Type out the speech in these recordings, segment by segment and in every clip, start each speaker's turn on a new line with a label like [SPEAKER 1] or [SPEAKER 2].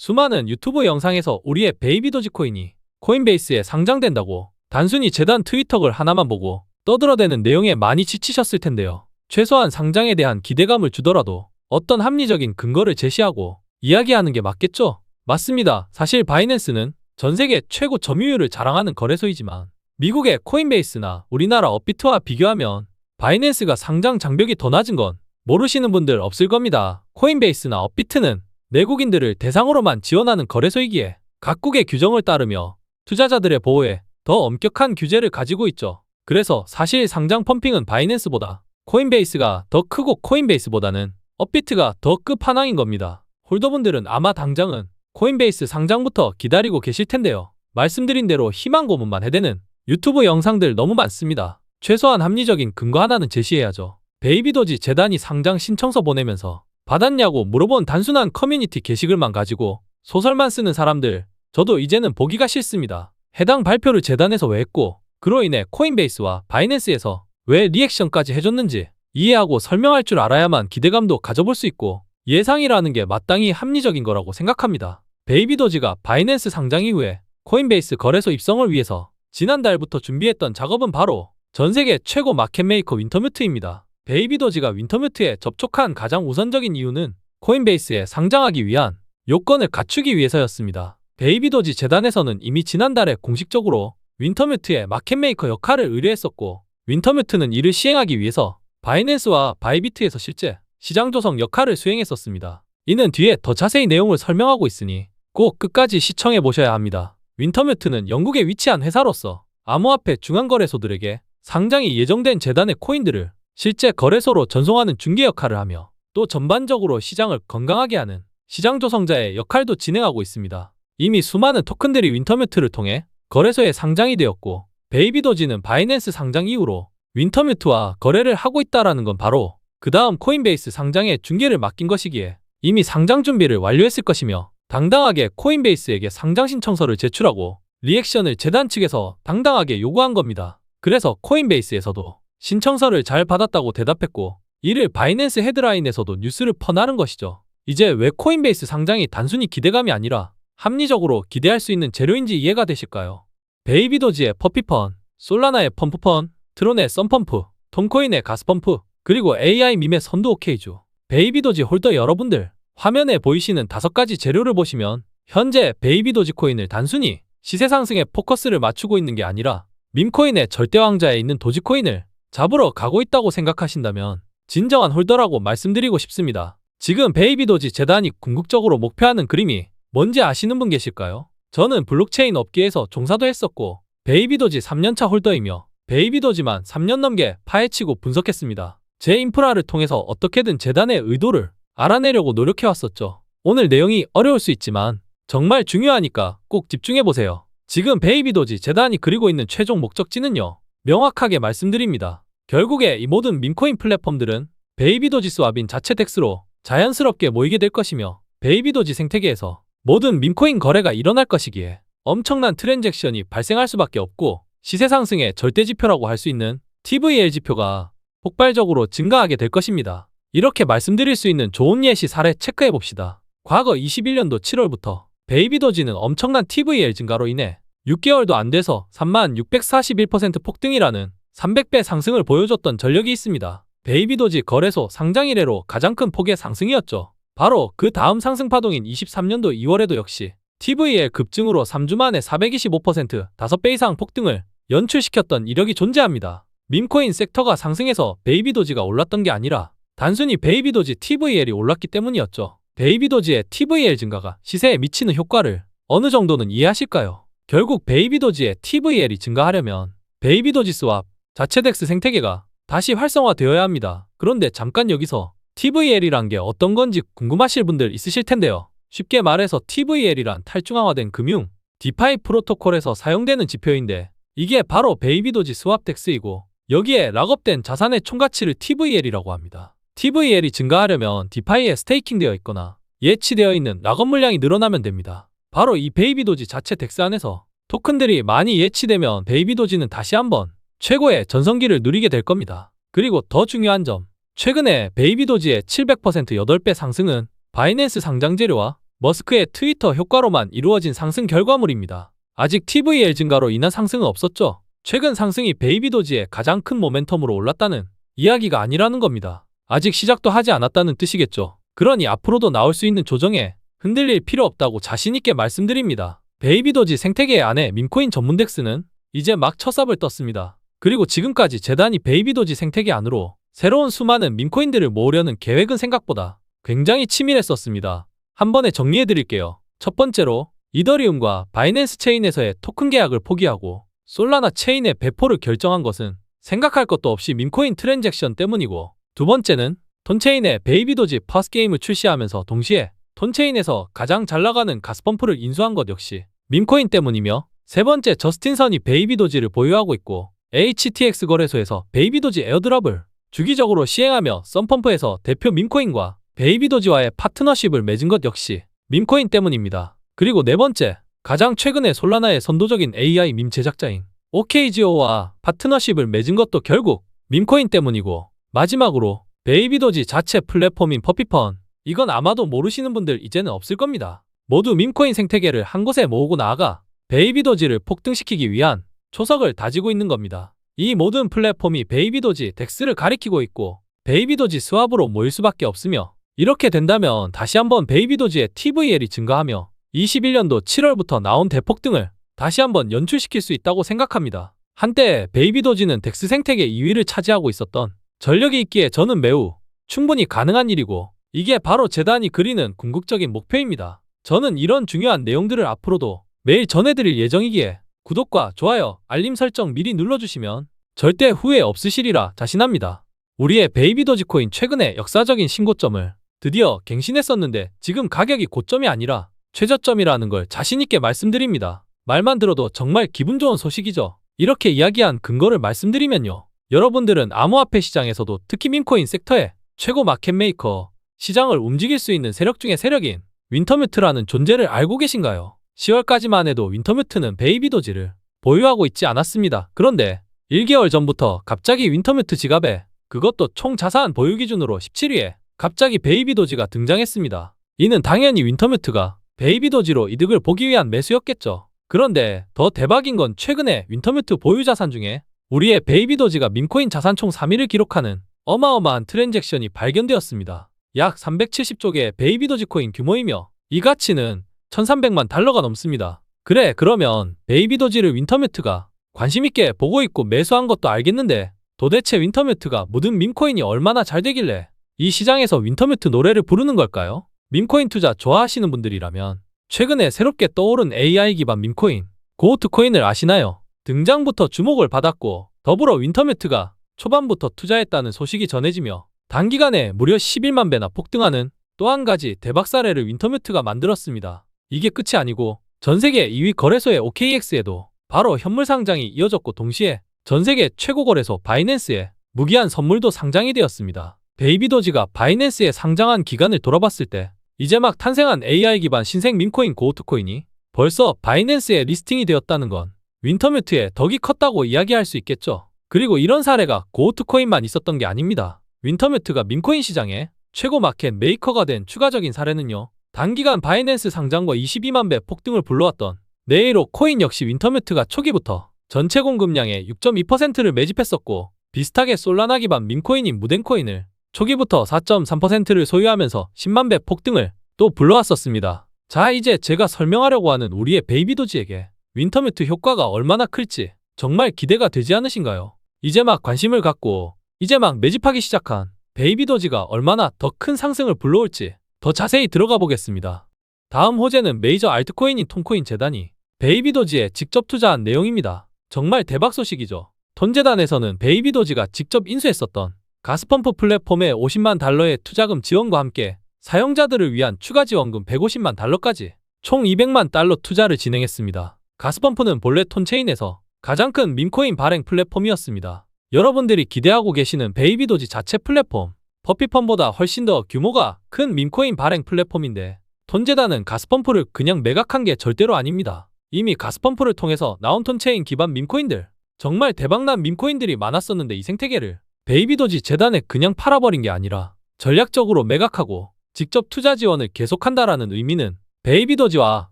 [SPEAKER 1] 수많은 유튜브 영상에서 우리의 베이비 도지코인이 코인베이스에 상장된다고 단순히 재단 트위터글 하나만 보고 떠들어대는 내용에 많이 지치셨을 텐데요. 최소한 상장에 대한 기대감을 주더라도 어떤 합리적인 근거를 제시하고 이야기하는 게 맞겠죠? 맞습니다. 사실 바이낸스는 전 세계 최고 점유율을 자랑하는 거래소이지만 미국의 코인베이스나 우리나라 업비트와 비교하면 바이낸스가 상장 장벽이 더 낮은 건 모르시는 분들 없을 겁니다. 코인베이스나 업비트는 내국인들을 대상으로만 지원하는 거래소이기에 각국의 규정을 따르며 투자자들의 보호에 더 엄격한 규제를 가지고 있죠. 그래서 사실 상장 펌핑은 바이낸스보다 코인베이스가 더 크고 코인베이스보다는 업비트가 더 끝판왕인 겁니다. 홀더분들은 아마 당장은 코인베이스 상장부터 기다리고 계실 텐데요. 말씀드린 대로 희망 고문만 해대는 유튜브 영상들 너무 많습니다. 최소한 합리적인 근거 하나는 제시해야죠. 베이비도지 재단이 상장 신청서 보내면서 받았냐고 물어본 단순한 커뮤니티 게시글만 가지고 소설만 쓰는 사람들, 저도 이제는 보기가 싫습니다. 해당 발표를 재단에서 왜 했고 그로 인해 코인베이스와 바이낸스에서 왜 리액션까지 해줬는지 이해하고 설명할 줄 알아야만 기대감도 가져볼 수 있고 예상이라는 게 마땅히 합리적인 거라고 생각합니다. 베이비도지가 바이낸스 상장 이후에 코인베이스 거래소 입성을 위해서 지난달부터 준비했던 작업은 바로 전세계 최고 마켓메이커 윈터뮤트입니다. 베이비도지가 윈터뮤트에 접촉한 가장 우선적인 이유는 코인베이스에 상장하기 위한 요건을 갖추기 위해서였습니다. 베이비도지 재단에서는 이미 지난달에 공식적으로 윈터뮤트의 마켓메이커 역할을 의뢰했었고 윈터뮤트는 이를 시행하기 위해서 바이낸스와 바이비트에서 실제 시장 조성 역할을 수행했었습니다. 이는 뒤에 더 자세히 내용을 설명하고 있으니 꼭 끝까지 시청해 보셔야 합니다. 윈터뮤트는 영국에 위치한 회사로서 암호화폐 중앙거래소들에게 상장이 예정된 재단의 코인들을 실제 거래소로 전송하는 중개 역할을 하며 또 전반적으로 시장을 건강하게 하는 시장 조성자의 역할도 진행하고 있습니다. 이미 수많은 토큰들이 윈터뮤트를 통해 거래소에 상장이 되었고 베이비도지는 바이낸스 상장 이후로 윈터뮤트와 거래를 하고 있다는 건 바로 그 다음 코인베이스 상장의 중개를 맡긴 것이기에 이미 상장 준비를 완료했을 것이며 당당하게 코인베이스에게 상장 신청서를 제출하고 리액션을 재단 측에서 당당하게 요구한 겁니다. 그래서 코인베이스에서도 신청서를 잘 받았다고 대답했고 이를 바이낸스 헤드라인에서도 뉴스를 퍼나른 것이죠. 이제 왜 코인베이스 상장이 단순히 기대감이 아니라 합리적으로 기대할 수 있는 재료인지 이해가 되실까요? 베이비도지의 퍼피펀, 솔라나의 펌프펀, 트론의 썬펌프, 톰코인의 가스펌프, 그리고 AI 밈의 선두 오케이주. 베이비도지 홀더 여러분들, 화면에 보이시는 5가지 재료를 보시면 현재 베이비도지 코인을 단순히 시세 상승에 포커스를 맞추고 있는 게 아니라 밈코인의 절대 왕자에 있는 도지코인을 잡으러 가고 있다고 생각하신다면 진정한 홀더라고 말씀드리고 싶습니다. 지금 베이비도지 재단이 궁극적으로 목표하는 그림이 뭔지 아시는 분 계실까요? 저는 블록체인 업계에서 종사도 했었고 베이비도지 3년차 홀더이며 베이비도지만 3년 넘게 파헤치고 분석했습니다. 제 인프라를 통해서 어떻게든 재단의 의도를 알아내려고 노력해왔었죠. 오늘 내용이 어려울 수 있지만 정말 중요하니까 꼭 집중해보세요. 지금 베이비도지 재단이 그리고 있는 최종 목적지는요. 명확하게 말씀드립니다. 결국에 이 모든 밈코인 플랫폼들은 베이비도지 스왑인 자체 덱스로 자연스럽게 모이게 될 것이며 베이비도지 생태계에서 모든 밈코인 거래가 일어날 것이기에 엄청난 트랜잭션이 발생할 수밖에 없고 시세 상승의 절대지표라고 할 수 있는 TVL 지표가 폭발적으로 증가하게 될 것입니다. 이렇게 말씀드릴 수 있는 좋은 예시 사례 체크해봅시다. 과거 21년도 7월부터 베이비도지는 엄청난 TVL 증가로 인해 6개월도 안 돼서 3641% 폭등이라는 300배 상승을 보여줬던 전력이 있습니다. 베이비도지 거래소 상장 이래로 가장 큰 폭의 상승이었죠. 바로 그 다음 상승 파동인 23년도 2월에도 역시 TVL 급증으로 3주 만에 425% 5배 이상 폭등을 연출시켰던 이력이 존재합니다. 밈코인 섹터가 상승해서 베이비도지가 올랐던 게 아니라 단순히 베이비도지 TVL이 올랐기 때문이었죠. 베이비도지의 TVL 증가가 시세에 미치는 효과를 어느 정도는 이해하실까요? 결국 베이비도지의 TVL이 증가하려면 베이비도지 스왑 자체 덱스 생태계가 다시 활성화되어야 합니다. 그런데 잠깐 여기서 TVL이란 게 어떤 건지 궁금하실 분들 있으실 텐데요. 쉽게 말해서 TVL이란 탈중앙화된 금융, 디파이 프로토콜에서 사용되는 지표인데 이게 바로 베이비도지 스왑 덱스이고 여기에 락업된 자산의 총가치를 TVL이라고 합니다. TVL이 증가하려면 디파이에 스테이킹되어 있거나 예치되어 있는 락업 물량이 늘어나면 됩니다. 바로 이 베이비도지 자체 덱스 안에서 토큰들이 많이 예치되면 베이비도지는 다시 한번 최고의 전성기를 누리게 될 겁니다. 그리고 더 중요한 점, 최근에 베이비도지의 700% 8배 상승은 바이낸스 상장 재료와 머스크의 트위터 효과로만 이루어진 상승 결과물입니다. 아직 TVL 증가로 인한 상승은 없었죠. 최근 상승이 베이비도지의 가장 큰 모멘텀으로 올랐다는 이야기가 아니라는 겁니다. 아직 시작도 하지 않았다는 뜻이겠죠. 그러니 앞으로도 나올 수 있는 조정에 흔들릴 필요 없다고 자신있게 말씀드립니다. 베이비도지 생태계 안에 밈코인 전문 덱스는 이제 막 첫 삽을 떴습니다. 그리고 지금까지 재단이 베이비도지 생태계 안으로 새로운 수많은 밈코인들을 모으려는 계획은 생각보다 굉장히 치밀했었습니다. 한 번에 정리해드릴게요. 첫 번째로 이더리움과 바이낸스 체인에서의 토큰 계약을 포기하고 솔라나 체인의 배포를 결정한 것은 생각할 것도 없이 밈코인 트랜잭션 때문이고, 두 번째는 톤체인의 베이비도지 파스게임을 출시하면서 동시에 톤체인에서 가장 잘나가는 가스펌프를 인수한 것 역시 밈코인 때문이며, 세 번째 저스틴선이 베이비도지를 보유하고 있고 HTX 거래소에서 베이비도지 에어드랍을 주기적으로 시행하며 썬펌프에서 대표 밈코인과 베이비도지와의 파트너십을 맺은 것 역시 밈코인 때문입니다. 그리고 네 번째, 가장 최근에 솔라나의 선도적인 AI 밈 제작자인 OKGO와 파트너십을 맺은 것도 결국 밈코인 때문이고, 마지막으로 베이비도지 자체 플랫폼인 퍼피펀, 이건 아마도 모르시는 분들 이제는 없을 겁니다. 모두 밈코인 생태계를 한 곳에 모으고 나아가 베이비도지를 폭등시키기 위한 초석을 다지고 있는 겁니다. 이 모든 플랫폼이 베이비도지 덱스를 가리키고 있고 베이비도지 스왑으로 모일 수밖에 없으며, 이렇게 된다면 다시 한번 베이비도지의 TVL이 증가하며 21년도 7월부터 나온 대폭등을 다시 한번 연출시킬 수 있다고 생각합니다. 한때 베이비도지는 덱스 생태계 2위를 차지하고 있었던 전력이 있기에 저는 매우 충분히 가능한 일이고, 이게 바로 재단이 그리는 궁극적인 목표입니다. 저는 이런 중요한 내용들을 앞으로도 매일 전해드릴 예정이기에 구독과 좋아요, 알림 설정 미리 눌러주시면 절대 후회 없으시리라 자신합니다. 우리의 베이비도지 코인 최근에 역사적인 신고점을 드디어 갱신했었는데 지금 가격이 고점이 아니라 최저점이라는 걸 자신있게 말씀드립니다. 말만 들어도 정말 기분 좋은 소식이죠. 이렇게 이야기한 근거를 말씀드리면요, 여러분들은 암호화폐 시장에서도 특히 밈코인 섹터의 최고 마켓메이커, 시장을 움직일 수 있는 세력 중의 세력인 윈터뮤트라는 존재를 알고 계신가요? 10월까지만 해도 윈터뮤트는 베이비도지를 보유하고 있지 않았습니다. 그런데 1개월 전부터 갑자기 윈터뮤트 지갑에, 그것도 총 자산 보유 기준으로 17위에 갑자기 베이비도지가 등장했습니다. 이는 당연히 윈터뮤트가 베이비도지로 이득을 보기 위한 매수였겠죠. 그런데 더 대박인 건 최근에 윈터뮤트 보유 자산 중에 우리의 베이비도지가 밈코인 자산 총 3위를 기록하는 어마어마한 트랜잭션이 발견되었습니다. 약 370조 개의 베이비도지 코인 규모이며 이 가치는 1300만 달러가 넘습니다. 그래, 그러면 베이비도지를 윈터뮤트가 관심있게 보고 있고 매수한 것도 알겠는데 도대체 윈터뮤트가 묻은 밈코인이 얼마나 잘 되길래 이 시장에서 윈터뮤트 노래를 부르는 걸까요? 밈코인 투자 좋아하시는 분들이라면 최근에 새롭게 떠오른 AI 기반 밈코인 고우트코인을 아시나요? 등장부터 주목을 받았고 더불어 윈터뮤트가 초반부터 투자했다는 소식이 전해지며 단기간에 무려 11만 배나 폭등하는 또 한 가지 대박 사례를 윈터뮤트가 만들었습니다. 이게 끝이 아니고 전세계 2위 거래소의 OKX에도 바로 현물 상장이 이어졌고 동시에 전세계 최고 거래소 바이낸스에 무기한 선물도 상장이 되었습니다. 베이비도지가 바이낸스에 상장한 기간을 돌아봤을 때 이제 막 탄생한 AI 기반 신생 밈코인 고우트코인이 벌써 바이낸스에 리스팅이 되었다는 건 윈터뮤트의 덕이 컸다고 이야기할 수 있겠죠. 그리고 이런 사례가 고우트코인만 있었던 게 아닙니다. 윈터뮤트가 밈코인 시장에 최고 마켓 메이커가 된 추가적인 사례는요, 단기간 바이낸스 상장과 22만 배 폭등을 불러왔던 네이로 코인 역시 윈터뮤트가 초기부터 전체 공급량의 6.2%를 매집했었고, 비슷하게 솔라나 기반 밈코인인 무덴코인을 초기부터 4.3%를 소유하면서 10만 배 폭등을 또 불러왔었습니다. 자, 이제 제가 설명하려고 하는 우리의 베이비도지에게 윈터뮤트 효과가 얼마나 클지 정말 기대가 되지 않으신가요? 이제 막 관심을 갖고 이제 막 매집하기 시작한 베이비도지가 얼마나 더 큰 상승을 불러올지 더 자세히 들어가 보겠습니다. 다음 호재는 메이저 알트코인인 톤코인 재단이 베이비도지에 직접 투자한 내용입니다. 정말 대박 소식이죠. 톤재단에서는 베이비도지가 직접 인수했었던 가스펌프 플랫폼에 50만 달러의 투자금 지원과 함께 사용자들을 위한 추가 지원금 150만 달러까지 총 200만 달러 투자를 진행했습니다. 가스펌프는 본래 톤체인에서 가장 큰 밈코인 발행 플랫폼이었습니다. 여러분들이 기대하고 계시는 베이비도지 자체 플랫폼 퍼피펀보다 훨씬 더 규모가 큰 밈코인 발행 플랫폼인데, 톤재단은 가스펌프를 그냥 매각한 게 절대로 아닙니다. 이미 가스펌프를 통해서 나온 톤체인 기반 밈코인들, 정말 대박난 밈코인들이 많았었는데 이 생태계를 베이비도지 재단에 그냥 팔아버린 게 아니라 전략적으로 매각하고 직접 투자 지원을 계속한다라는 의미는 베이비 도지와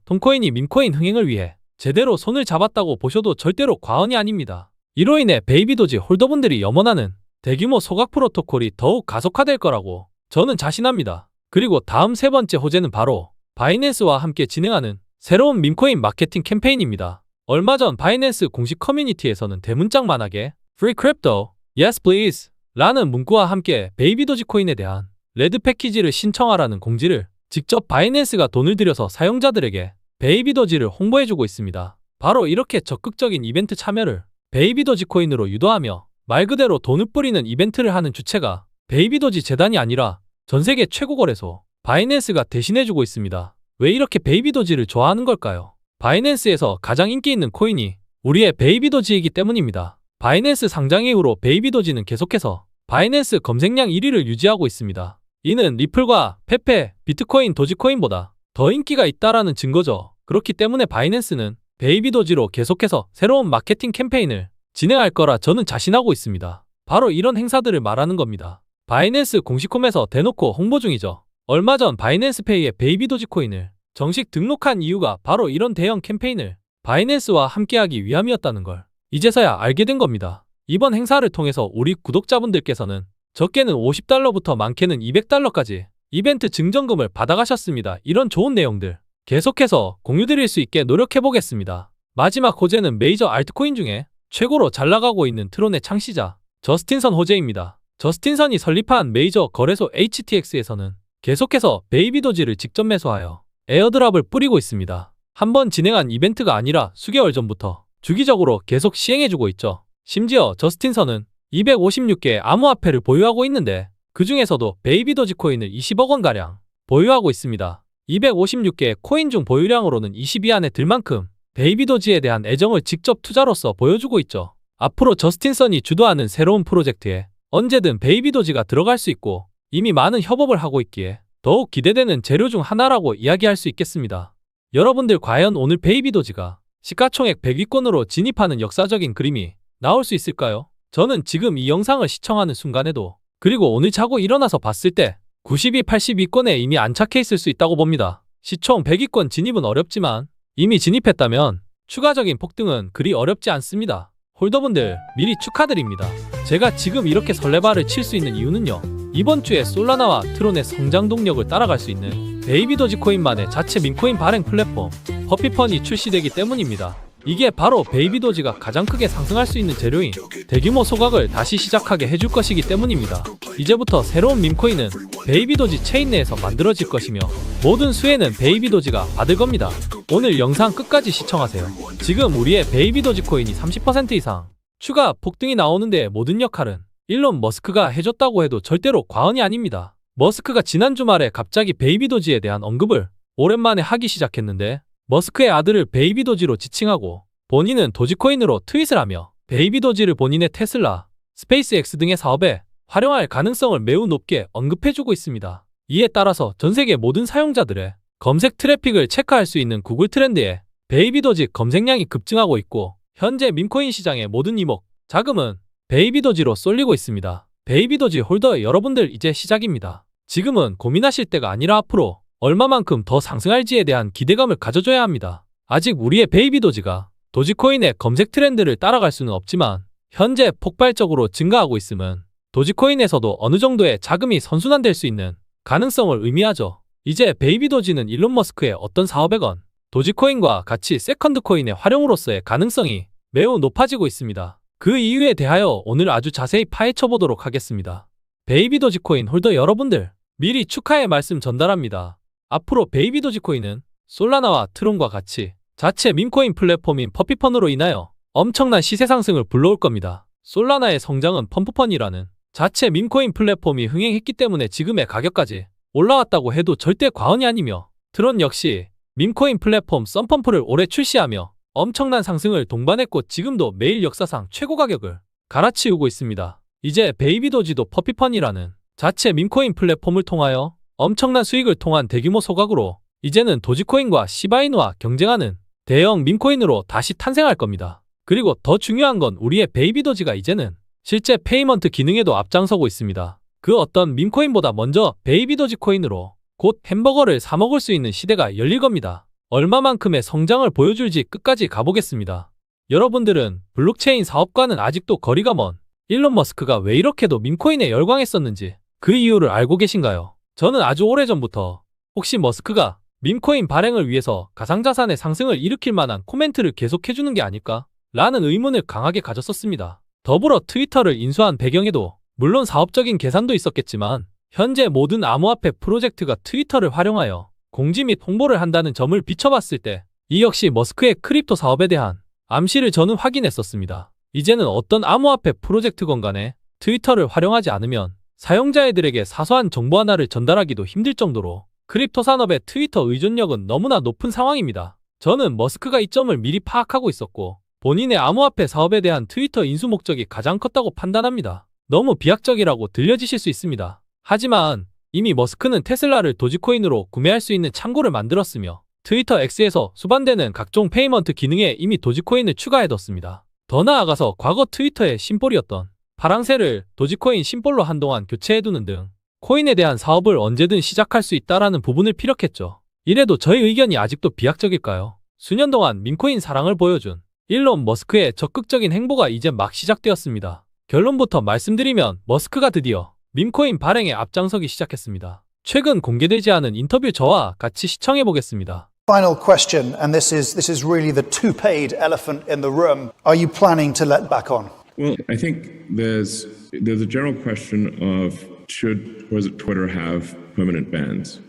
[SPEAKER 1] 톰코인이 밈코인 흥행을 위해 제대로 손을 잡았다고 보셔도 절대로 과언이 아닙니다. 이로 인해 베이비 도지 홀더분들이 염원하는 대규모 소각 프로토콜이 더욱 가속화될 거라고 저는 자신합니다. 그리고 다음 세 번째 호재는 바로 바이낸스와 함께 진행하는 새로운 밈코인 마케팅 캠페인입니다. 얼마 전 바이낸스 공식 커뮤니티에서는 대문짝만하게 Free Crypto, Yes Please 라는 문구와 함께 베이비 도지코인에 대한 레드 패키지를 신청하라는 공지를 직접 바이낸스가 돈을 들여서 사용자들에게 베이비 도지를 홍보해주고 있습니다. 바로 이렇게 적극적인 이벤트 참여를 베이비 도지코인으로 유도하며 말 그대로 돈을 뿌리는 이벤트를 하는 주체가 베이비 도지 재단이 아니라 전세계 최고 거래소 바이낸스가 대신해주고 있습니다. 왜 이렇게 베이비 도지를 좋아하는 걸까요? 바이낸스에서 가장 인기 있는 코인이 우리의 베이비 도지이기 때문입니다. 바이낸스 상장 이후로 베이비 도지는 계속해서 바이낸스 검색량 1위를 유지하고 있습니다. 이는 리플과 페페, 비트코인, 도지코인보다 더 인기가 있다라는 증거죠. 그렇기 때문에 바이낸스는 베이비 도지로 계속해서 새로운 마케팅 캠페인을 진행할 거라 저는 자신하고 있습니다. 바로 이런 행사들을 말하는 겁니다. 바이낸스 공식홈에서 대놓고 홍보 중이죠. 얼마 전 바이낸스페이에 베이비 도지코인을 정식 등록한 이유가 바로 이런 대형 캠페인을 바이낸스와 함께하기 위함이었다는 걸 이제서야 알게 된 겁니다. 이번 행사를 통해서 우리 구독자분들께서는 적게는 $50부터 많게는 $200까지 이벤트 증정금을 받아가셨습니다. 이런 좋은 내용들 계속해서 공유드릴 수 있게 노력해보겠습니다. 마지막 호재는 메이저 알트코인 중에 최고로 잘나가고 있는 트론의 창시자 저스틴선 호재입니다. 저스틴선이 설립한 메이저 거래소 HTX에서는 계속해서 베이비 도지를 직접 매수하여 에어드랍을 뿌리고 있습니다. 한번 진행한 이벤트가 아니라 수개월 전부터 주기적으로 계속 시행해주고 있죠. 심지어 저스틴선은 256개의 암호화폐를 보유하고 있는데 그 중에서도 베이비 도지코인을 20억 원가량 보유하고 있습니다. 256개의 코인 중 보유량으로는 20위 안에 들 만큼 베이비 도지에 대한 애정을 직접 투자로서 보여주고 있죠. 앞으로 저스틴선이 주도하는 새로운 프로젝트에 언제든 베이비 도지가 들어갈 수 있고 이미 많은 협업을 하고 있기에 더욱 기대되는 재료 중 하나라고 이야기할 수 있겠습니다. 여러분들 과연 오늘 베이비 도지가 시가총액 100위권으로 진입하는 역사적인 그림이 나올 수 있을까요? 저는 지금 이 영상을 시청하는 순간에도 그리고 오늘 자고 일어나서 봤을 때 90위, 80위권에 이미 안착해 있을 수 있다고 봅니다. 시총 100위권 진입은 어렵지만 이미 진입했다면 추가적인 폭등은 그리 어렵지 않습니다. 홀더분들 미리 축하드립니다. 제가 지금 이렇게 설레발을 칠 수 있는 이유는요. 이번 주에 솔라나와 트론의 성장 동력을 따라갈 수 있는 베이비 도지코인만의 자체 밈코인 발행 플랫폼 퍼피펀이 출시되기 때문입니다. 이게 바로 베이비 도지가 가장 크게 상승할 수 있는 재료인 대규모 소각을 다시 시작하게 해줄 것이기 때문입니다. 이제부터 새로운 밈코인은 베이비 도지 체인 내에서 만들어질 것이며 모든 수혜는 베이비 도지가 받을 겁니다. 오늘 영상 끝까지 시청하세요. 지금 우리의 베이비 도지 코인이 30% 이상 추가 폭등이 나오는데 모든 역할은 일론 머스크가 해줬다고 해도 절대로 과언이 아닙니다. 머스크가 지난 주말에 갑자기 베이비 도지에 대한 언급을 오랜만에 하기 시작했는데 머스크의 아들을 베이비 도지로 지칭하고 본인은 도지코인으로 트윗을 하며 베이비 도지를 본인의 테슬라, 스페이스X 등의 사업에 활용할 가능성을 매우 높게 언급해주고 있습니다. 이에 따라서 전세계 모든 사용자들의 검색 트래픽을 체크할 수 있는 구글 트렌드에 베이비 도지 검색량이 급증하고 있고 현재 밈코인 시장의 모든 이목, 자금은 베이비 도지로 쏠리고 있습니다. 베이비 도지 홀더 여러분들 이제 시작입니다. 지금은 고민하실 때가 아니라 앞으로 얼마만큼 더 상승할지에 대한 기대감을 가져줘야 합니다. 아직 우리의 베이비 도지가 도지코인의 검색 트렌드를 따라갈 수는 없지만 현재 폭발적으로 증가하고 있음은 도지코인에서도 어느 정도의 자금이 선순환될 수 있는 가능성을 의미하죠. 이제 베이비 도지는 일론 머스크의 어떤 사업에건 도지코인과 같이 세컨드 코인의 활용으로서의 가능성이 매우 높아지고 있습니다. 그 이유에 대하여 오늘 아주 자세히 파헤쳐 보도록 하겠습니다. 베이비 도지코인 홀더 여러분들 미리 축하의 말씀 전달합니다. 앞으로 베이비 도지코인은 솔라나와 트론과 같이 자체 밈코인 플랫폼인 퍼피펀으로 인하여 엄청난 시세 상승을 불러올 겁니다. 솔라나의 성장은 펌프펀이라는 자체 밈코인 플랫폼이 흥행했기 때문에 지금의 가격까지 올라왔다고 해도 절대 과언이 아니며 트론 역시 밈코인 플랫폼 썬펌프를 올해 출시하며 엄청난 상승을 동반했고 지금도 매일 역사상 최고 가격을 갈아치우고 있습니다. 이제 베이비 도지도 퍼피펀이라는 자체 밈코인 플랫폼을 통하여 엄청난 수익을 통한 대규모 소각으로 이제는 도지코인과 시바이누와 경쟁하는 대형 밈코인으로 다시 탄생할 겁니다. 그리고 더 중요한 건 우리의 베이비 도지가 이제는 실제 페이먼트 기능에도 앞장서고 있습니다. 그 어떤 밈코인보다 먼저 베이비 도지코인으로 곧 햄버거를 사 먹을 수 있는 시대가 열릴 겁니다. 얼마만큼의 성장을 보여줄지 끝까지 가보겠습니다. 여러분들은 블록체인 사업과는 아직도 거리가 먼 일론 머스크가 왜 이렇게도 밈코인에 열광했었는지 그 이유를 알고 계신가요? 저는 아주 오래전부터 혹시 머스크가 밈코인 발행을 위해서 가상자산의 상승을 일으킬 만한 코멘트를 계속해주는 게 아닐까? 라는 의문을 강하게 가졌었습니다. 더불어 트위터를 인수한 배경에도 물론 사업적인 계산도 있었겠지만 현재 모든 암호화폐 프로젝트가 트위터를 활용하여 공지 및 홍보를 한다는 점을 비춰봤을 때 이 역시 머스크의 크립토 사업에 대한 암시를 저는 확인했었습니다. 이제는 어떤 암호화폐 프로젝트건 간에 트위터를 활용하지 않으면 사용자들에게 사소한 정보 하나를 전달하기도 힘들 정도로 크립토 산업의 트위터 의존력은 너무나 높은 상황입니다. 저는 머스크가 이 점을 미리 파악하고 있었고 본인의 암호화폐 사업에 대한 트위터 인수 목적이 가장 컸다고 판단합니다. 너무 비약적이라고 들려지실 수 있습니다. 하지만 이미 머스크는 테슬라를 도지코인으로 구매할 수 있는 창고를 만들었으며 트위터 X에서 수반되는 각종 페이먼트 기능에 이미 도지코인을 추가해뒀습니다. 더 나아가서 과거 트위터의 심볼이었던 파랑새를 도지코인 심볼로 한동안 교체해두는 등 코인에 대한 사업을 언제든 시작할 수 있다라는 부분을 피력했죠. 이래도 저의 의견이 아직도 비약적일까요? 수년 동안 밈코인 사랑을 보여준 일론 머스크의 적극적인 행보가 이제 막 시작되었습니다. 결론부터 말씀드리면 머스크가 드디어 밈코인 발행에 앞장서기 시작했습니다. 최근 공개되지 않은 인터뷰 저와 같이 시청해보겠습니다.
[SPEAKER 2] Final question, and this is really the two-paid elephant in the room. Are you planning to let back on?
[SPEAKER 3] Well, I think there's a general question of should Twitter have permanent bans,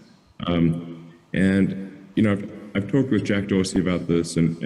[SPEAKER 3] and you know I've talked with Jack Dorsey about this, and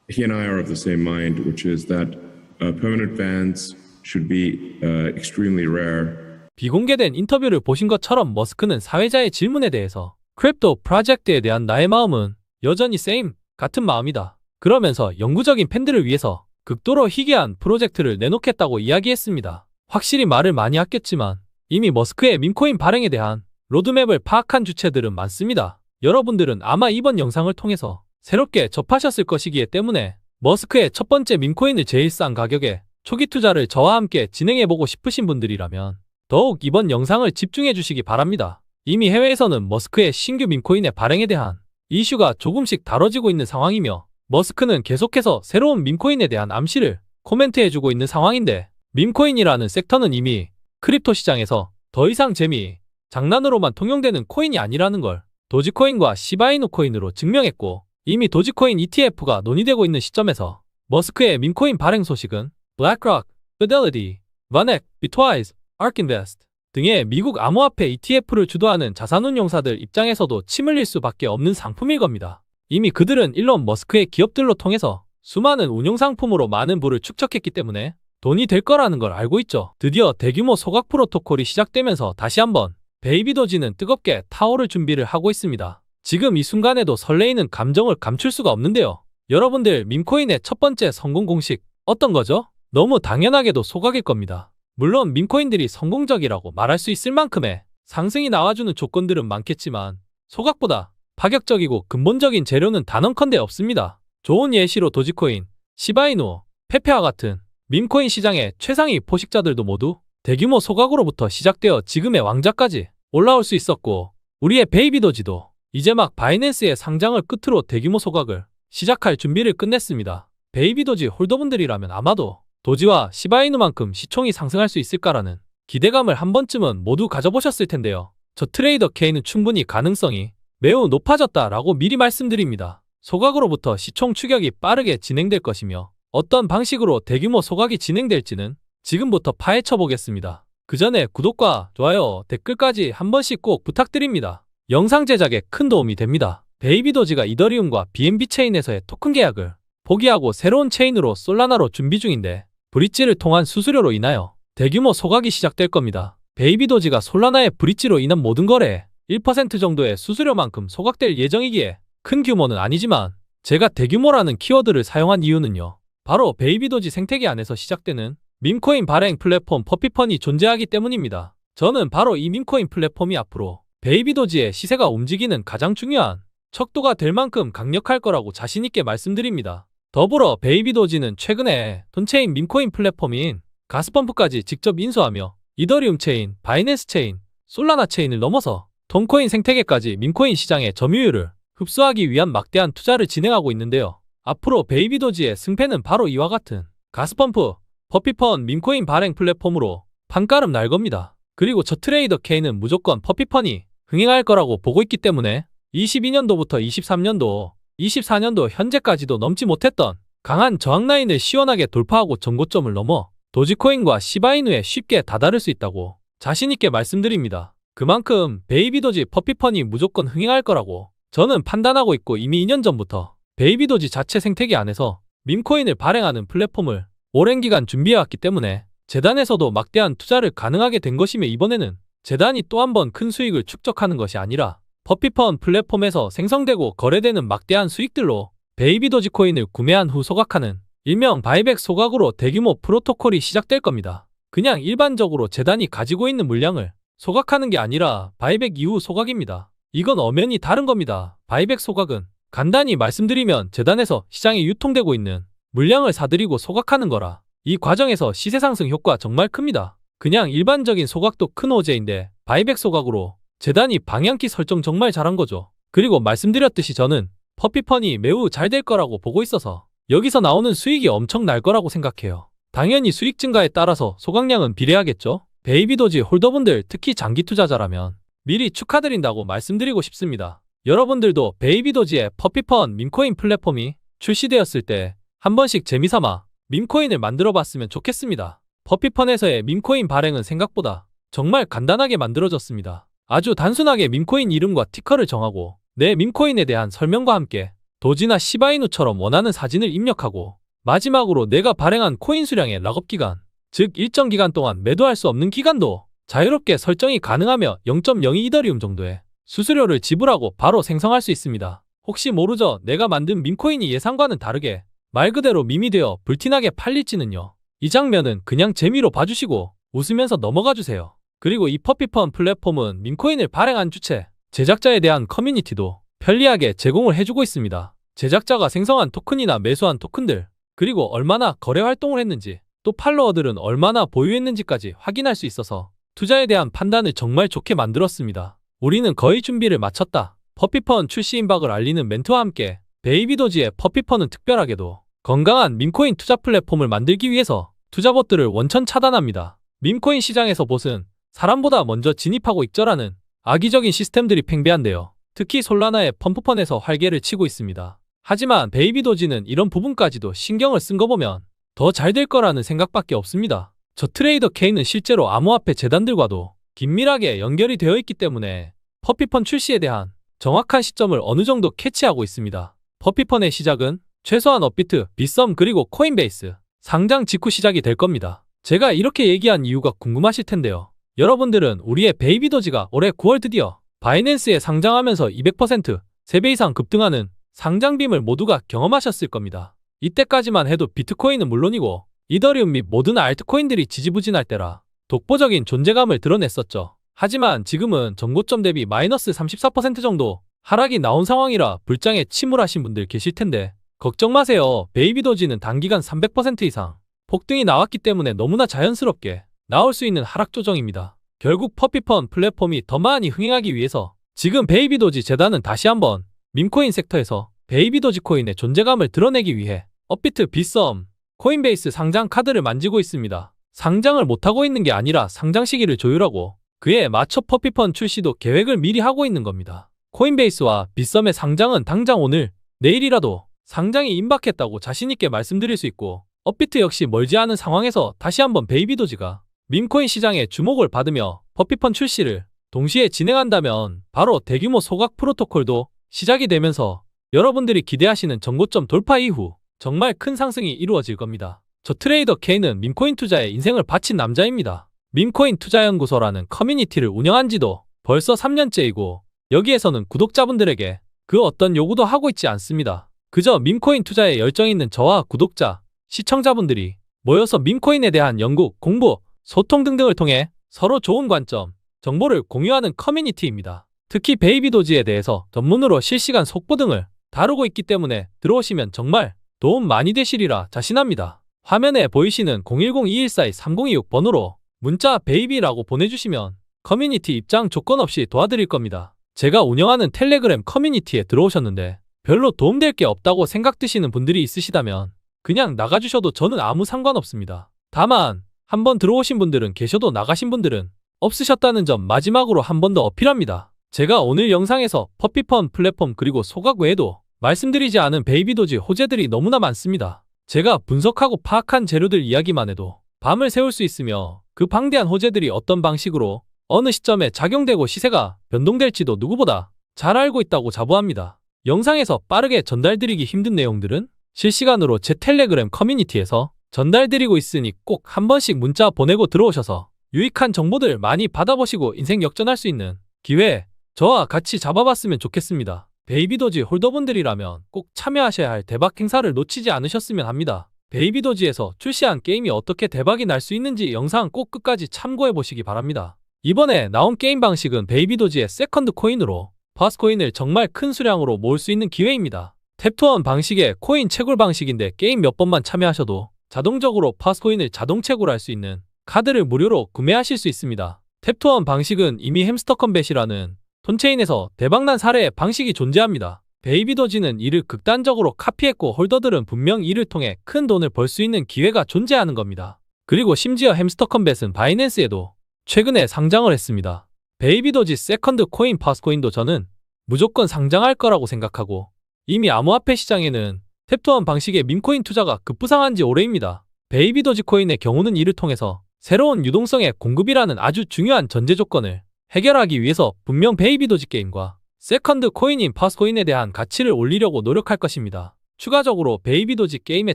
[SPEAKER 3] he and I are of the same mind, which is that permanent bans should be extremely rare.
[SPEAKER 1] 비공개된 인터뷰를 보신 것처럼 머스크는 사회자의 질문에 대해서 크립토 프로젝트에 대한 나의 마음은 여전히 same 같은 마음이다. 그러면서 영구적인 팬들을 위해서 극도로 희귀한 프로젝트를 내놓겠다고 이야기했습니다. 확실히 말을 많이 아꼈지만 이미 머스크의 밈코인 발행에 대한 로드맵을 파악한 주체들은 많습니다. 여러분들은 아마 이번 영상을 통해서 새롭게 접하셨을 것이기 때문에 머스크의 첫 번째 밈코인을 제일 싼 가격에 초기 투자를 저와 함께 진행해보고 싶으신 분들이라면 더욱 이번 영상을 집중해 주시기 바랍니다. 이미 해외에서는 머스크의 신규 밈코인의 발행에 대한 이슈가 조금씩 다뤄지고 있는 상황이며 머스크는 계속해서 새로운 밈코인에 대한 암시를 코멘트해주고 있는 상황인데 밈코인이라는 섹터는 이미 크립토 시장에서 더 이상 재미, 장난으로만 통용되는 코인이 아니라는 걸 도지코인과 시바이누 코인으로 증명했고 이미 도지코인 ETF가 논의되고 있는 시점에서 머스크의 밈코인 발행 소식은 블랙록, Fidelity, VanEck, Bitwise, ARK Invest 등의 미국 암호화폐 ETF를 주도하는 자산운용사들 입장에서도 침 흘릴 수밖에 없는 상품일 겁니다. 이미 그들은 일론 머스크의 기업들로 통해서 수많은 운용상품으로 많은 부를 축적했기 때문에 돈이 될 거라는 걸 알고 있죠. 드디어 대규모 소각 프로토콜이 시작되면서 다시 한번 베이비도지는 뜨겁게 타오를 준비를 하고 있습니다. 지금 이 순간에도 설레이는 감정을 감출 수가 없는데요. 여러분들 밈코인의 첫 번째 성공 공식 어떤 거죠? 너무 당연하게도 소각일 겁니다. 물론 밈코인들이 성공적이라고 말할 수 있을 만큼의 상승이 나와주는 조건들은 많겠지만 소각보다 파격적이고 근본적인 재료는 단언컨대 없습니다. 좋은 예시로 도지코인, 시바이누, 페페와 같은 밈코인 시장의 최상위 포식자들도 모두 대규모 소각으로부터 시작되어 지금의 왕자까지 올라올 수 있었고 우리의 베이비도지도 이제 막 바이낸스의 상장을 끝으로 대규모 소각을 시작할 준비를 끝냈습니다. 베이비도지 홀더분들이라면 아마도 도지와 시바이누만큼 시총이 상승할 수 있을까라는 기대감을 한 번쯤은 모두 가져보셨을 텐데요. 저 트레이더 K는 충분히 가능성이 매우 높아졌다라고 미리 말씀드립니다. 소각으로부터 시총 추격이 빠르게 진행될 것이며 어떤 방식으로 대규모 소각이 진행될지는 지금부터 파헤쳐 보겠습니다. 그 전에 구독과 좋아요, 댓글까지 한 번씩 꼭 부탁드립니다. 영상 제작에 큰 도움이 됩니다. 베이비도지가 이더리움과 BNB 체인에서의 토큰 계약을 포기하고 새로운 체인으로 솔라나로 준비 중인데 브릿지를 통한 수수료로 인하여 대규모 소각이 시작될 겁니다. 베이비도지가 솔라나의 브릿지로 인한 모든 거래에 1% 정도의 수수료만큼 소각될 예정이기에 큰 규모는 아니지만 제가 대규모라는 키워드를 사용한 이유는요. 바로 베이비도지 생태계 안에서 시작되는 밈코인 발행 플랫폼 퍼피펀이 존재하기 때문입니다. 저는 바로 이 밈코인 플랫폼이 앞으로 베이비도지의 시세가 움직이는 가장 중요한 척도가 될 만큼 강력할 거라고 자신있게 말씀드립니다. 더불어 베이비도지는 최근에 돈체인 밈코인 플랫폼인 가스펌프까지 직접 인수하며 이더리움 체인, 바이낸스 체인, 솔라나 체인을 넘어서 돈코인 생태계까지 밈코인 시장의 점유율을 흡수하기 위한 막대한 투자를 진행하고 있는데요. 앞으로 베이비도지의 승패는 바로 이와 같은 가스펌프, 퍼피펀 밈코인 발행 플랫폼으로 판가름 날 겁니다. 그리고 저 트레이더 K는 무조건 퍼피펀이 흥행할 거라고 보고 있기 때문에 22년도부터 23년도, 24년도 현재까지도 넘지 못했던 강한 저항 라인을 시원하게 돌파하고 전고점을 넘어 도지코인과 시바이누에 쉽게 다다를 수 있다고 자신있게 말씀드립니다. 그만큼 베이비도지 퍼피펀이 무조건 흥행할 거라고 저는 판단하고 있고 이미 2년 전부터 베이비도지 자체 생태계 안에서 밈코인을 발행하는 플랫폼을 오랜 기간 준비해왔기 때문에 재단에서도 막대한 투자를 가능하게 된 것이며 이번에는 재단이 또 한 번 큰 수익을 축적하는 것이 아니라 퍼피펀 플랫폼에서 생성되고 거래되는 막대한 수익들로 베이비도지 코인을 구매한 후 소각하는 일명 바이백 소각으로 대규모 프로토콜이 시작될 겁니다. 그냥 일반적으로 재단이 가지고 있는 물량을 소각하는 게 아니라 바이백 이후 소각입니다. 이건 엄연히 다른 겁니다. 바이백 소각은 간단히 말씀드리면 재단에서 시장에 유통되고 있는 물량을 사들이고 소각하는 거라 이 과정에서 시세 상승 효과 정말 큽니다. 그냥 일반적인 소각도 큰 호재인데 바이백 소각으로 재단이 방향키 설정 정말 잘한 거죠. 그리고 말씀드렸듯이 저는 퍼피펀이 매우 잘 될 거라고 보고 있어서 여기서 나오는 수익이 엄청 날 거라고 생각해요. 당연히 수익 증가에 따라서 소각량은 비례하겠죠. 베이비도지 홀더분들 특히 장기 투자자라면 미리 축하드린다고 말씀드리고 싶습니다. 여러분들도 베이비도지의 퍼피펀 밈코인 플랫폼이 출시되었을 때 한 번씩 재미삼아 밈코인을 만들어 봤으면 좋겠습니다. 퍼피펀에서의 밈코인 발행은 생각보다 정말 간단하게 만들어졌습니다. 아주 단순하게 밈코인 이름과 티커를 정하고 내 밈코인에 대한 설명과 함께 도지나 시바이누처럼 원하는 사진을 입력하고 마지막으로 내가 발행한 코인 수량의 락업 기간, 즉 일정 기간 동안 매도할 수 없는 기간도 자유롭게 설정이 가능하며 0.02 이더리움 정도의 수수료를 지불하고 바로 생성할 수 있습니다. 혹시 모르죠? 내가 만든 밈코인이 예상과는 다르게 말 그대로 밈이 되어 불티나게 팔릴지는요. 이 장면은 그냥 재미로 봐주시고 웃으면서 넘어가 주세요. 그리고 이 퍼피펀 플랫폼은 밈코인을 발행한 주체, 제작자에 대한 커뮤니티도 편리하게 제공을 해주고 있습니다. 제작자가 생성한 토큰이나 매수한 토큰들, 그리고 얼마나 거래 활동을 했는지, 또 팔로워들은 얼마나 보유했는지까지 확인할 수 있어서 투자에 대한 판단을 정말 좋게 만들었습니다. 우리는 거의 준비를 마쳤다. 퍼피펀 출시 임박을 알리는 멘트와 함께 베이비도지의 퍼피펀은 특별하게도 건강한 밈코인 투자 플랫폼을 만들기 위해서 투자봇들을 원천 차단합니다. 밈코인 시장에서 봇은 사람보다 먼저 진입하고 익절하는 악의적인 시스템들이 팽배한데요. 특히 솔라나의 펌프펀에서 활개를 치고 있습니다. 하지만 베이비도지는 이런 부분까지도 신경을 쓴 거 보면 더 잘 될 거라는 생각밖에 없습니다. 저 트레이더 K는 실제로 암호화폐 재단들과도 긴밀하게 연결이 되어 있기 때문에 퍼피펀 출시에 대한 정확한 시점을 어느 정도 캐치하고 있습니다. 퍼피펀의 시작은 최소한 업비트, 빗썸 그리고 코인베이스 상장 직후 시작이 될 겁니다. 제가 이렇게 얘기한 이유가 궁금하실 텐데요. 여러분들은 우리의 베이비도지가 올해 9월 드디어 바이낸스에 상장하면서 200%, 3배 이상 급등하는 상장빔을 모두가 경험하셨을 겁니다. 이때까지만 해도 비트코인은 물론이고 이더리움 및 모든 알트코인들이 지지부진할 때라 독보적인 존재감을 드러냈었죠. 하지만 지금은 전고점 대비 마이너스 34% 정도 하락이 나온 상황이라 불장에 침울하신 분들 계실 텐데 걱정 마세요. 베이비도지는 단기간 300% 이상 폭등이 나왔기 때문에 너무나 자연스럽게 나올 수 있는 하락 조정입니다. 결국 퍼피펀 플랫폼이 더 많이 흥행하기 위해서 지금 베이비도지 재단은 다시 한번 밈코인 섹터에서 베이비도지 코인의 존재감을 드러내기 위해 업비트, 빗썸, 코인베이스 상장 카드를 만지고 있습니다. 상장을 못하고 있는 게 아니라 상장 시기를 조율하고 그에 맞춰 퍼피펀 출시도 계획을 미리 하고 있는 겁니다. 코인베이스와 빗썸의 상장은 당장 오늘, 내일이라도 상장이 임박했다고 자신있게 말씀드릴 수 있고 업비트 역시 멀지 않은 상황에서 다시 한번 베이비도지가 밈코인 시장에 주목을 받으며 퍼피펀 출시를 동시에 진행한다면 바로 대규모 소각 프로토콜도 시작이 되면서 여러분들이 기대하시는 전고점 돌파 이후 정말 큰 상승이 이루어질 겁니다. 저 트레이더 K는 밈코인 투자에 인생을 바친 남자입니다. 밈코인 투자연구소라는 커뮤니티를 운영한 지도 벌써 3년째이고 여기에서는 구독자분들에게 그 어떤 요구도 하고 있지 않습니다. 그저 밈코인 투자에 열정 있는 저와 구독자, 시청자분들이 모여서 밈코인에 대한 연구, 공부, 소통 등등을 통해 서로 좋은 관점, 정보를 공유하는 커뮤니티입니다. 특히 베이비도지에 대해서 전문으로 실시간 속보 등을 다루고 있기 때문에 들어오시면 정말 도움 많이 되시리라 자신합니다. 화면에 보이시는 010-2142-3026번으로 문자 베이비라고 보내주시면 커뮤니티 입장 조건 없이 도와드릴 겁니다. 제가 운영하는 텔레그램 커뮤니티에 들어오셨는데 별로 도움될 게 없다고 생각드시는 분들이 있으시다면 그냥 나가주셔도 저는 아무 상관없습니다. 다만 한번 들어오신 분들은 계셔도 나가신 분들은 없으셨다는 점 마지막으로 한 번 더 어필합니다. 제가 오늘 영상에서 퍼피펀 플랫폼 그리고 소각 외에도 말씀드리지 않은 베이비도지 호재들이 너무나 많습니다. 제가 분석하고 파악한 재료들 이야기만 해도 밤을 새울 수 있으며 그 방대한 호재들이 어떤 방식으로 어느 시점에 작용되고 시세가 변동될지도 누구보다 잘 알고 있다고 자부합니다. 영상에서 빠르게 전달드리기 힘든 내용들은 실시간으로 제 텔레그램 커뮤니티에서 전달드리고 있으니 꼭 한 번씩 문자 보내고 들어오셔서 유익한 정보들 많이 받아보시고 인생 역전할 수 있는 기회 저와 같이 잡아봤으면 좋겠습니다. 베이비도지 홀더분들이라면 꼭 참여하셔야 할 대박 행사를 놓치지 않으셨으면 합니다. 베이비도지에서 출시한 게임이 어떻게 대박이 날 수 있는지 영상 꼭 끝까지 참고해 보시기 바랍니다. 이번에 나온 게임 방식은 베이비도지의 세컨드 코인으로 파스코인을 정말 큰 수량으로 모을 수 있는 기회입니다. 탭투원 방식의 코인 채굴 방식인데 게임 몇 번만 참여하셔도 자동적으로 파스코인을 자동 채굴할 수 있는 카드를 무료로 구매하실 수 있습니다. 탭투원 방식은 이미 햄스터컴뱃이라는 톤체인에서 대박난 사례의 방식이 존재합니다. 베이비도지는 이를 극단적으로 카피했고 홀더들은 분명 이를 통해 큰 돈을 벌 수 있는 기회가 존재하는 겁니다. 그리고 심지어 햄스터컴뱃은 바이낸스에도 최근에 상장을 했습니다. 베이비도지 세컨드 코인 파스코인도 저는 무조건 상장할 거라고 생각하고 이미 암호화폐 시장에는 탭투원 방식의 밈코인 투자가 급부상한 지 오래입니다. 베이비도지 코인의 경우는 이를 통해서 새로운 유동성의 공급이라는 아주 중요한 전제 조건을 해결하기 위해서 분명 베이비도지 게임과 세컨드 코인인 파스코인에 대한 가치를 올리려고 노력할 것입니다. 추가적으로 베이비도지 게임에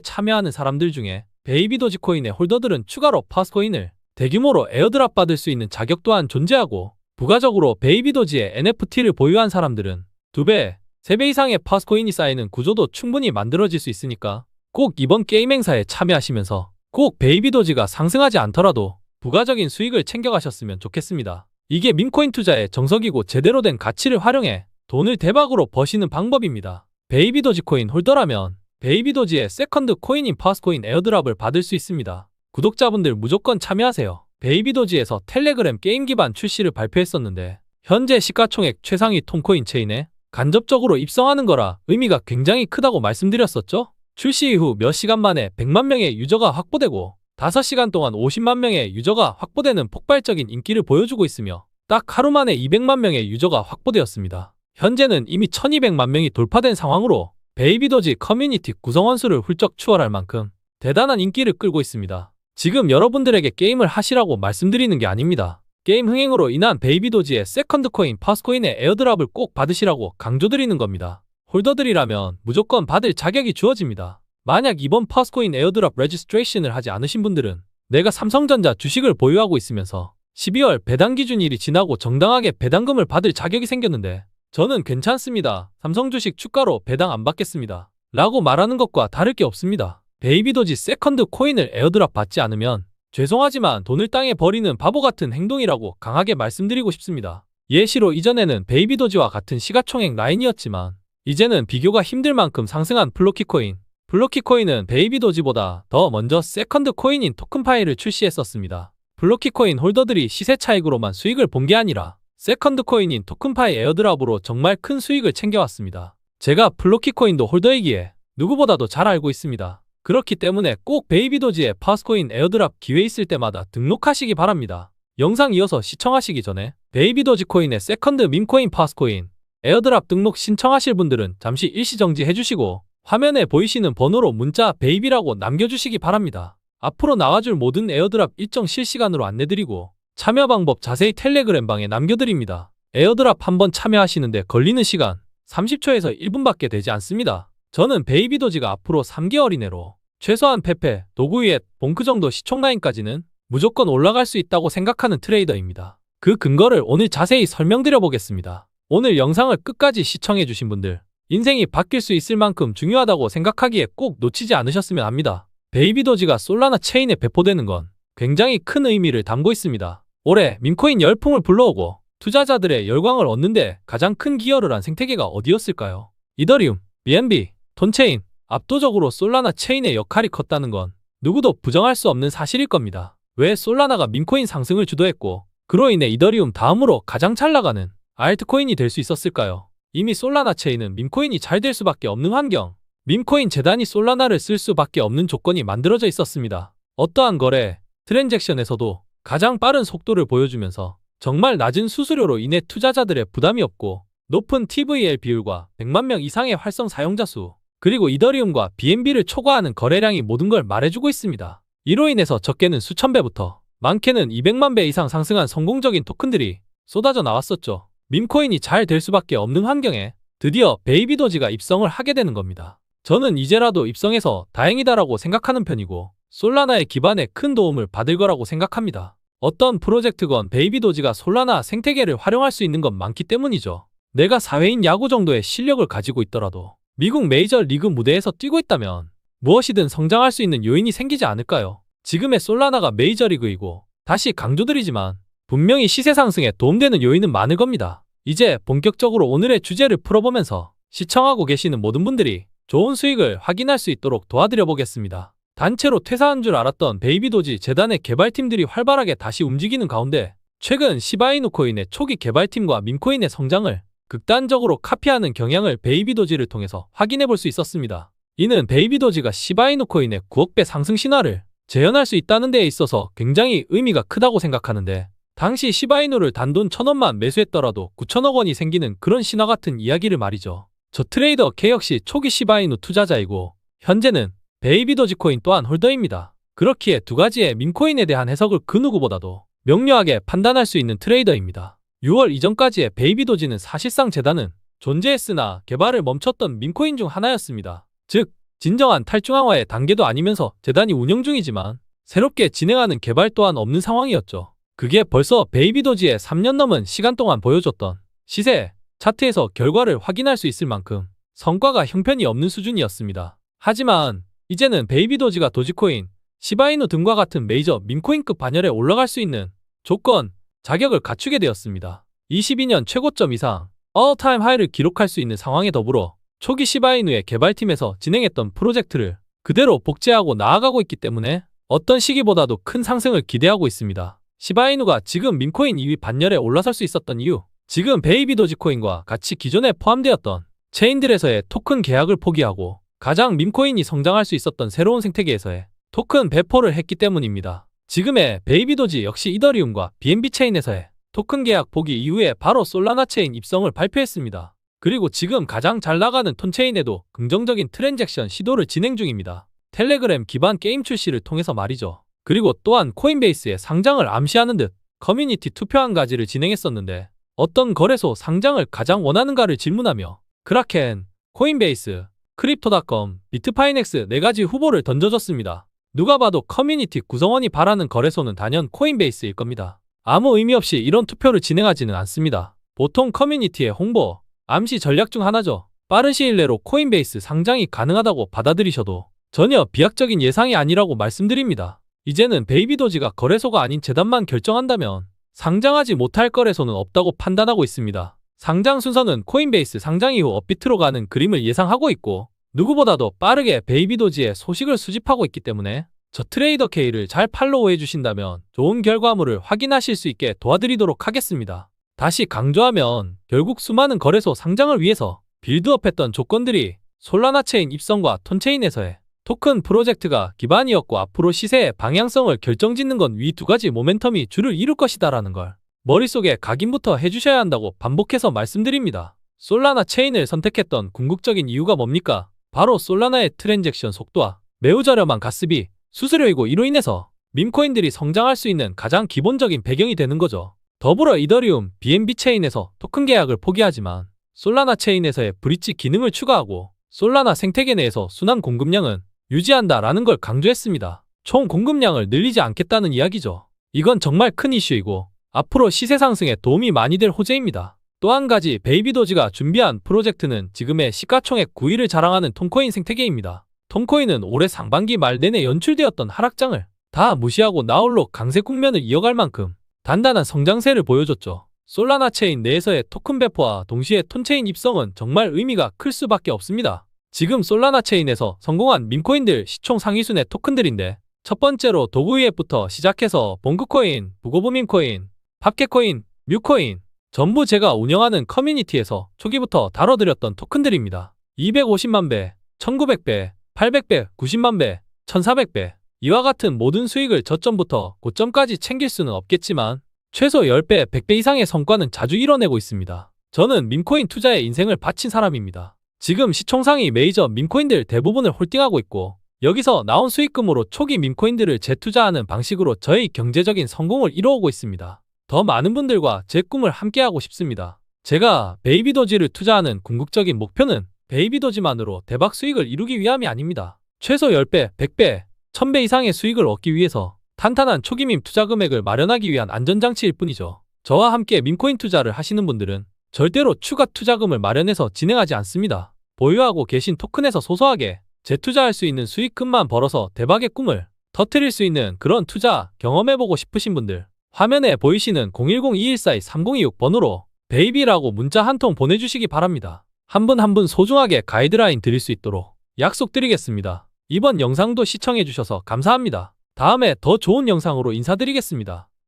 [SPEAKER 1] 참여하는 사람들 중에 베이비도지 코인의 홀더들은 추가로 파스코인을 대규모로 에어드랍 받을 수 있는 자격 또한 존재하고 부가적으로 베이비도지의 NFT를 보유한 사람들은 2배, 3배 이상의 파스코인이 쌓이는 구조도 충분히 만들어질 수 있으니까 꼭 이번 게임 행사에 참여하시면서 꼭 베이비도지가 상승하지 않더라도 부가적인 수익을 챙겨가셨으면 좋겠습니다. 이게 밈코인 투자의 정석이고 제대로 된 가치를 활용해 돈을 대박으로 버시는 방법입니다. 베이비도지 코인 홀더라면 베이비도지의 세컨드 코인인 파스코인 에어드랍을 받을 수 있습니다. 구독자분들 무조건 참여하세요. 베이비도지에서 텔레그램 게임 기반 출시를 발표했었는데 현재 시가총액 최상위 톤코인 체인에 간접적으로 입성하는 거라 의미가 굉장히 크다고 말씀드렸었죠? 출시 이후 몇 시간 만에 100만 명의 유저가 확보되고 5시간 동안 50만 명의 유저가 확보되는 폭발적인 인기를 보여주고 있으며 딱 하루 만에 200만 명의 유저가 확보되었습니다. 현재는 이미 1200만 명이 돌파된 상황으로 베이비도지 커뮤니티 구성원 수를 훌쩍 추월할 만큼 대단한 인기를 끌고 있습니다. 지금 여러분들에게 게임을 하시라고 말씀드리는 게 아닙니다. 게임 흥행으로 인한 베이비도지의 세컨드 코인 파스코인의 에어드랍을 꼭 받으시라고 강조드리는 겁니다. 홀더들이라면 무조건 받을 자격이 주어집니다. 만약 이번 파스코인 에어드랍 레지스트레이션을 하지 않으신 분들은 내가 삼성전자 주식을 보유하고 있으면서 12월 배당 기준일이 지나고 정당하게 배당금을 받을 자격이 생겼는데 저는 괜찮습니다. 삼성 주식 주가로 배당 안 받겠습니다. 라고 말하는 것과 다를 게 없습니다. 베이비도지 세컨드 코인을 에어드랍 받지 않으면 죄송하지만 돈을 땅에 버리는 바보 같은 행동이라고 강하게 말씀드리고 싶습니다. 예시로 이전에는 베이비도지와 같은 시가총액 라인이었지만 이제는 비교가 힘들 만큼 상승한 플로키코인. 플로키코인은 베이비도지보다 더 먼저 세컨드 코인인 토큰파이를 출시했었습니다. 플로키코인 홀더들이 시세 차익으로만 수익을 본 게 아니라 세컨드 코인인 토큰파이 에어드랍으로 정말 큰 수익을 챙겨왔습니다. 제가 플로키코인도 홀더이기에 누구보다도 잘 알고 있습니다. 그렇기 때문에 꼭 베이비도지의 파스코인 에어드랍 기회 있을 때마다 등록하시기 바랍니다. 영상 이어서 시청하시기 전에 베이비도지 코인의 세컨드 밈코인 파스코인 에어드랍 등록 신청하실 분들은 잠시 일시정지 해주시고 화면에 보이시는 번호로 문자 베이비라고 남겨주시기 바랍니다. 앞으로 나와줄 모든 에어드랍 일정 실시간으로 안내드리고 참여 방법 자세히 텔레그램 방에 남겨드립니다. 에어드랍 한번 참여하시는데 걸리는 시간 30초에서 1분밖에 되지 않습니다. 저는 베이비도지가 앞으로 3개월 이내로 최소한 페페, 도구이엣, 봉크 정도 시총 라인까지는 무조건 올라갈 수 있다고 생각하는 트레이더입니다. 그 근거를 오늘 자세히 설명드려 보겠습니다. 오늘 영상을 끝까지 시청해주신 분들 인생이 바뀔 수 있을 만큼 중요하다고 생각하기에 꼭 놓치지 않으셨으면 합니다. 베이비도지가 솔라나 체인에 배포되는 건 굉장히 큰 의미를 담고 있습니다. 올해 밈코인 열풍을 불러오고 투자자들의 열광을 얻는데 가장 큰 기여를 한 생태계가 어디였을까요? 이더리움, BNB, 톤체인, 압도적으로 솔라나 체인의 역할이 컸다는 건 누구도 부정할 수 없는 사실일 겁니다. 왜 솔라나가 밈코인 상승을 주도했고 그로 인해 이더리움 다음으로 가장 잘 나가는 알트코인이 될 수 있었을까요? 이미 솔라나 체인은 밈코인이 잘 될 수밖에 없는 환경, 밈코인 재단이 솔라나를 쓸 수밖에 없는 조건이 만들어져 있었습니다. 어떠한 거래, 트랜잭션에서도 가장 빠른 속도를 보여주면서 정말 낮은 수수료로 인해 투자자들의 부담이 없고 높은 TVL 비율과 100만 명 이상의 활성 사용자 수, 그리고 이더리움과 BNB를 초과하는 거래량이 모든 걸 말해주고 있습니다. 이로 인해서 적게는 수천 배부터 많게는 200만 배 이상 상승한 성공적인 토큰들이 쏟아져 나왔었죠. 밈코인이 잘 될 수밖에 없는 환경에 드디어 베이비도지가 입성을 하게 되는 겁니다. 저는 이제라도 입성해서 다행이다라고 생각하는 편이고 솔라나의 기반에 큰 도움을 받을 거라고 생각합니다. 어떤 프로젝트건 베이비도지가 솔라나 생태계를 활용할 수 있는 건 많기 때문이죠. 내가 사회인 야구 정도의 실력을 가지고 있더라도 미국 메이저 리그 무대에서 뛰고 있다면 무엇이든 성장할 수 있는 요인이 생기지 않을까요? 지금의 솔라나가 메이저리그이고 다시 강조드리지만 분명히 시세 상승에 도움되는 요인은 많을 겁니다. 이제 본격적으로 오늘의 주제를 풀어보면서 시청하고 계시는 모든 분들이 좋은 수익을 확인할 수 있도록 도와드려 보겠습니다. 단체로 퇴사한 줄 알았던 베이비도지 재단의 개발팀들이 활발하게 다시 움직이는 가운데 최근 시바이누 코인의 초기 개발팀과 밈코인의 성장을 극단적으로 카피하는 경향을 베이비도지를 통해서 확인해 볼 수 있었습니다. 이는 베이비도지가 시바이누 코인의 9억 배 상승 신화를 재현할 수 있다는 데에 있어서 굉장히 의미가 크다고 생각하는데, 당시 시바이누를 단돈 1,000원만 매수했더라도 9천억 원이 생기는 그런 신화 같은 이야기를 말이죠. 저 트레이더 K 역시 초기 시바이누 투자자이고 현재는 베이비도지 코인 또한 홀더입니다. 그렇기에 두 가지의 밈코인에 대한 해석을 그 누구보다도 명료하게 판단할 수 있는 트레이더입니다. 6월 이전까지의 베이비도지는 사실상 재단은 존재했으나 개발을 멈췄던 밈코인 중 하나였습니다. 즉, 진정한 탈중앙화의 단계도 아니면서 재단이 운영 중이지만 새롭게 진행하는 개발 또한 없는 상황이었죠. 그게 벌써 베이비도지의 3년 넘은 시간 동안 보여줬던 시세, 차트에서 결과를 확인할 수 있을 만큼 성과가 형편이 없는 수준이었습니다. 하지만 이제는 베이비도지가 도지코인, 시바이누 등과 같은 메이저 밈코인급 반열에 올라갈 수 있는 조건, 자격을 갖추게 되었습니다. 22년 최고점 이상 all-time high를 기록할 수 있는 상황에 더불어 초기 시바이누의 개발팀에서 진행했던 프로젝트를 그대로 복제하고 나아가고 있기 때문에 어떤 시기보다도 큰 상승을 기대하고 있습니다. 시바이누가 지금 밈코인 2위 반열에 올라설 수 있었던 이유, 지금 베이비도지코인과 같이 기존에 포함되었던 체인들에서의 토큰 계약을 포기하고 가장 밈코인이 성장할 수 있었던 새로운 생태계에서의 토큰 배포를 했기 때문입니다. 지금의 베이비도지 역시 이더리움과 BNB 체인에서의 토큰 계약 포기 이후에 바로 솔라나 체인 입성을 발표했습니다. 그리고 지금 가장 잘 나가는 톤체인에도 긍정적인 트랜잭션 시도를 진행 중입니다. 텔레그램 기반 게임 출시를 통해서 말이죠. 그리고 또한 코인베이스의 상장을 암시하는 듯 커뮤니티 투표 한 가지를 진행했었는데 어떤 거래소 상장을 가장 원하는가를 질문하며 크라켄, 코인베이스, 크립토닷컴, 비트파이넥스 4가지 후보를 던져줬습니다. 누가 봐도 커뮤니티 구성원이 바라는 거래소는 단연 코인베이스일 겁니다. 아무 의미 없이 이런 투표를 진행하지는 않습니다. 보통 커뮤니티의 홍보, 암시 전략 중 하나죠. 빠른 시일 내로 코인베이스 상장이 가능하다고 받아들이셔도 전혀 비약적인 예상이 아니라고 말씀드립니다. 이제는 베이비도지가 거래소가 아닌 재단만 결정한다면 상장하지 못할 거래소는 없다고 판단하고 있습니다. 상장 순서는 코인베이스 상장 이후 업비트로 가는 그림을 예상하고 있고 누구보다도 빠르게 베이비도지의 소식을 수집하고 있기 때문에 저 트레이더 K를 잘 팔로우해 주신다면 좋은 결과물을 확인하실 수 있게 도와드리도록 하겠습니다. 다시 강조하면 결국 수많은 거래소 상장을 위해서 빌드업했던 조건들이 솔라나 체인 입성과 톤체인에서의 토큰 프로젝트가 기반이었고 앞으로 시세의 방향성을 결정짓는 건 위 두 가지 모멘텀이 주를 이룰 것이다라는 걸 머릿속에 각인부터 해주셔야 한다고 반복해서 말씀드립니다. 솔라나 체인을 선택했던 궁극적인 이유가 뭡니까? 바로 솔라나의 트랜잭션 속도와 매우 저렴한 가스비, 수수료이고 이로 인해서 밈코인들이 성장할 수 있는 가장 기본적인 배경이 되는 거죠. 더불어 이더리움, BNB 체인에서 토큰 계약을 포기하지만 솔라나 체인에서의 브릿지 기능을 추가하고 솔라나 생태계 내에서 순환 공급량은 유지한다라는 걸 강조했습니다. 총 공급량을 늘리지 않겠다는 이야기죠. 이건 정말 큰 이슈이고 앞으로 시세 상승에 도움이 많이 될 호재입니다. 또 한 가지 베이비도지가 준비한 프로젝트는 지금의 시가총액 9위를 자랑하는 톤코인 생태계입니다. 톤코인은 올해 상반기 말 내내 연출되었던 하락장을 다 무시하고 나홀로 강세 국면을 이어갈 만큼 단단한 성장세를 보여줬죠. 솔라나 체인 내에서의 토큰 배포와 동시에 톤체인 입성은 정말 의미가 클 수밖에 없습니다. 지금 솔라나 체인에서 성공한 밈코인들 시총 상위순의 토큰들인데 첫 번째로 도구이앱부터 시작해서 봉크코인, 부고브밈코인, 팝켓코인, 뮤코인 전부 제가 운영하는 커뮤니티에서 초기부터 다뤄드렸던 토큰들입니다. 250만 배, 1900배, 800배, 90만 배, 1400배 이와 같은 모든 수익을 저점부터 고점까지 챙길 수는 없겠지만 최소 10배, 100배 이상의 성과는 자주 이뤄내고 있습니다. 저는 밈코인 투자에 인생을 바친 사람입니다. 지금 시총상위 메이저 밈코인들 대부분을 홀딩하고 있고 여기서 나온 수익금으로 초기 밈코인들을 재투자하는 방식으로 저의 경제적인 성공을 이뤄오고 있습니다. 더 많은 분들과 제 꿈을 함께하고 싶습니다. 제가 베이비도지를 투자하는 궁극적인 목표는 베이비도지만으로 대박 수익을 이루기 위함이 아닙니다. 최소 10배, 100배, 1000배 이상의 수익을 얻기 위해서 탄탄한 초기 밈 투자 금액을 마련하기 위한 안전장치일 뿐이죠. 저와 함께 밈코인 투자를 하시는 분들은 절대로 추가 투자금을 마련해서 진행하지 않습니다. 보유하고 계신 토큰에서 소소하게 재투자할 수 있는 수익금만 벌어서 대박의 꿈을 터뜨릴 수 있는 그런 투자 경험해보고 싶으신 분들 화면에 보이시는 010-2142-3026번으로 베이비라고 문자 한 통 보내주시기 바랍니다. 한 분 한 분 소중하게 가이드라인 드릴 수 있도록 약속드리겠습니다. 이번 영상도 시청해주셔서 감사합니다. 다음에 더 좋은 영상으로 인사드리겠습니다.